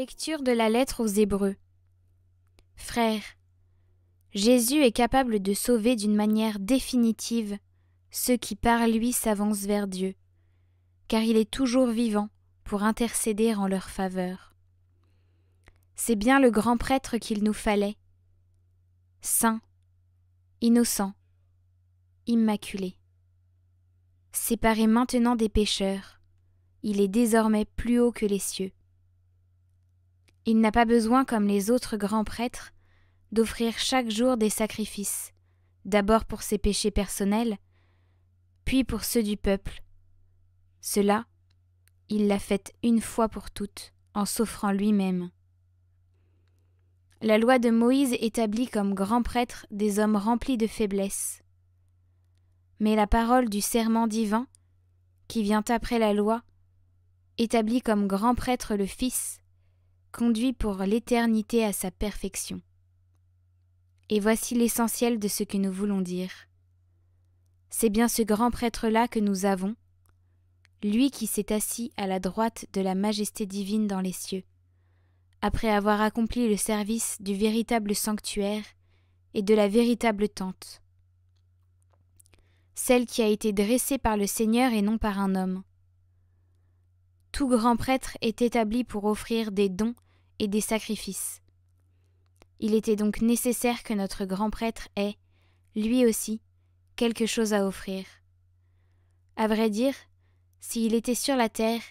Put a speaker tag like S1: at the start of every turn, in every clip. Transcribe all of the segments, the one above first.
S1: Lecture de la lettre aux Hébreux. Frères, Jésus est capable de sauver d'une manière définitive ceux qui par lui s'avancent vers Dieu, car il est toujours vivant pour intercéder en leur faveur. C'est bien le grand prêtre qu'il nous fallait, saint, innocent, immaculé. Séparé maintenant des pécheurs, il est désormais plus haut que les cieux. Il n'a pas besoin, comme les autres grands prêtres, d'offrir chaque jour des sacrifices, d'abord pour ses péchés personnels, puis pour ceux du peuple. Cela, il l'a fait une fois pour toutes, en s'offrant lui-même. La loi de Moïse établit comme grands prêtres des hommes remplis de faiblesse. Mais la parole du serment divin, qui vient après la loi, établit comme grand prêtre le Fils, conduit pour l'éternité à sa perfection. Et voici l'essentiel de ce que nous voulons dire. C'est bien ce grand prêtre-là que nous avons, lui qui s'est assis à la droite de la majesté divine dans les cieux, après avoir accompli le service du véritable sanctuaire et de la véritable tente, celle qui a été dressée par le Seigneur et non par un homme. Tout grand prêtre est établi pour offrir des dons et des sacrifices. Il était donc nécessaire que notre grand prêtre ait, lui aussi, quelque chose à offrir. À vrai dire, s'il était sur la terre,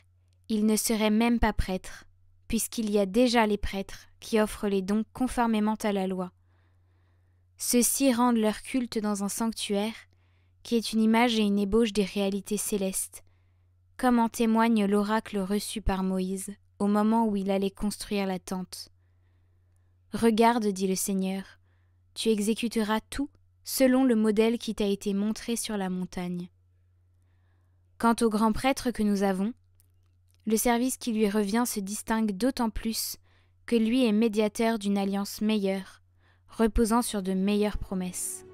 S1: il ne serait même pas prêtre, puisqu'il y a déjà les prêtres qui offrent les dons conformément à la loi. Ceux-ci rendent leur culte dans un sanctuaire, qui est une image et une ébauche des réalités célestes, comme en témoigne l'oracle reçu par Moïse au moment où il allait construire la tente. « Regarde, dit le Seigneur, tu exécuteras tout selon le modèle qui t'a été montré sur la montagne. » Quant au grand prêtre que nous avons, le service qui lui revient se distingue d'autant plus que lui est médiateur d'une alliance meilleure, reposant sur de meilleures promesses.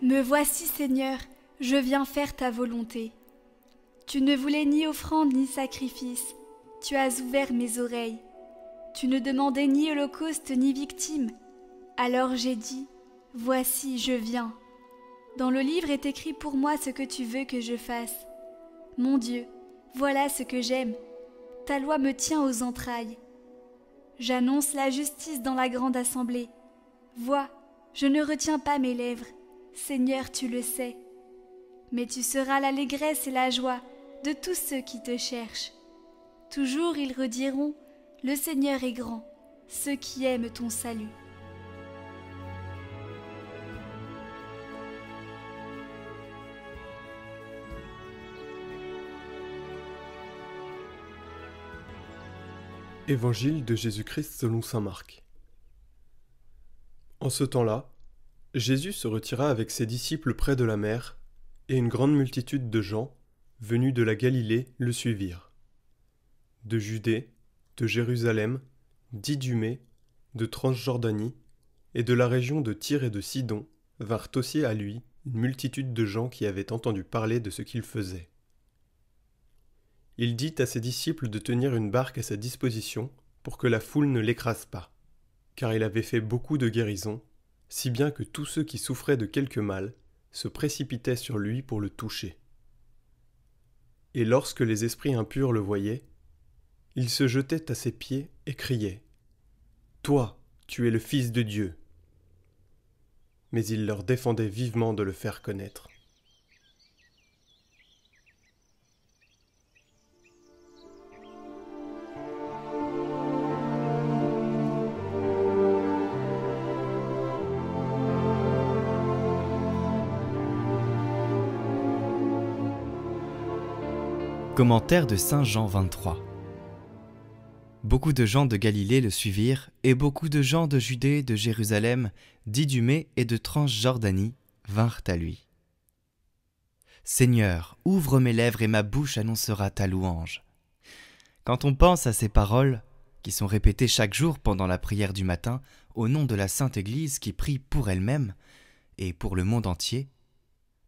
S2: Me voici, Seigneur, je viens faire ta volonté. Tu ne voulais ni offrande ni sacrifice, tu as ouvert mes oreilles. Tu ne demandais ni holocauste ni victime. Alors j'ai dit, voici, je viens. Dans le livre est écrit pour moi ce que tu veux que je fasse. Mon Dieu, voilà ce que j'aime. Ta loi me tient aux entrailles. J'annonce la justice dans la grande assemblée. Vois, je ne retiens pas mes lèvres. Seigneur, tu le sais. Mais tu seras l'allégresse et la joie de tous ceux qui te cherchent. Toujours ils rediront, le Seigneur est grand, ceux qui aiment ton salut.
S3: Évangile de Jésus-Christ selon saint Marc. En ce temps-là, Jésus se retira avec ses disciples près de la mer, et une grande multitude de gens, venus de la Galilée, le suivirent. De Judée, de Jérusalem, d'Idumée, de Transjordanie, et de la région de Tyr et de Sidon, vinrent aussi à lui une multitude de gens qui avaient entendu parler de ce qu'il faisait. Il dit à ses disciples de tenir une barque à sa disposition pour que la foule ne l'écrase pas, car il avait fait beaucoup de guérisons, si bien que tous ceux qui souffraient de quelque mal se précipitaient sur lui pour le toucher. Et lorsque les esprits impurs le voyaient, ils se jetaient à ses pieds et criaient « Toi, tu es le Fils de Dieu !» Mais il leur défendait vivement de le faire connaître.
S4: Commentaire de saint Jean 23. Beaucoup de gens de Galilée le suivirent, et beaucoup de gens de Judée, de Jérusalem, d'Idumée et de Transjordanie vinrent à lui. Seigneur, ouvre mes lèvres et ma bouche annoncera ta louange. Quand on pense à ces paroles, qui sont répétées chaque jour pendant la prière du matin au nom de la Sainte Église qui prie pour elle-même et pour le monde entier,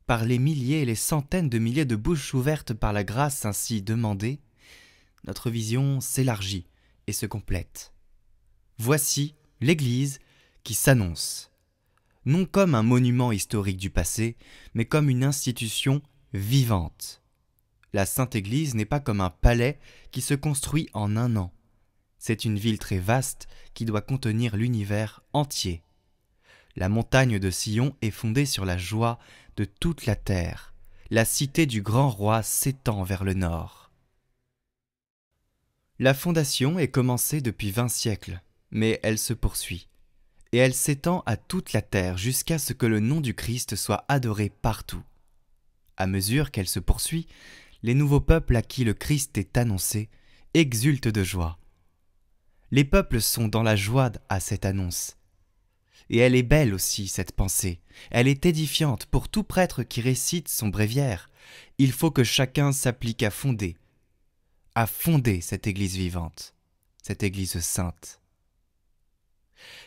S4: par les milliers et les centaines de milliers de bouches ouvertes par la grâce ainsi demandée, notre vision s'élargit et se complète. Voici l'Église qui s'annonce, non comme un monument historique du passé, mais comme une institution vivante. La Sainte Église n'est pas comme un palais qui se construit en un an. C'est une ville très vaste qui doit contenir l'univers entier. La montagne de Sion est fondée sur la joie de toute la terre. La cité du grand roi s'étend vers le nord. La fondation est commencée depuis 20 siècles, mais elle se poursuit. Et elle s'étend à toute la terre jusqu'à ce que le nom du Christ soit adoré partout. À mesure qu'elle se poursuit, les nouveaux peuples à qui le Christ est annoncé exultent de joie. Les peuples sont dans la joie à cette annonce. Et elle est belle aussi, cette pensée. Elle est édifiante pour tout prêtre qui récite son bréviaire. Il faut que chacun s'applique à fonder cette Église vivante, cette Église sainte.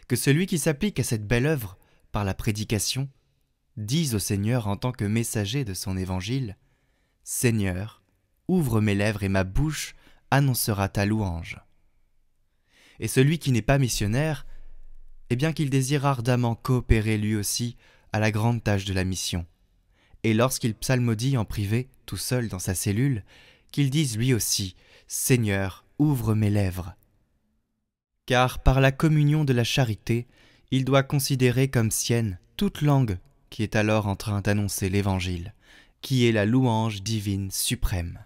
S4: Que celui qui s'applique à cette belle œuvre par la prédication dise au Seigneur en tant que messager de son évangile : « Seigneur, ouvre mes lèvres et ma bouche annoncera ta louange. » Et celui qui n'est pas missionnaire, eh bien qu'il désire ardemment coopérer lui aussi à la grande tâche de la mission. Et lorsqu'il psalmodie en privé, tout seul dans sa cellule, qu'il dise lui aussi « Seigneur, ouvre mes lèvres ». Car par la communion de la charité, il doit considérer comme sienne toute langue qui est alors en train d'annoncer l'Évangile, qui est la louange divine suprême.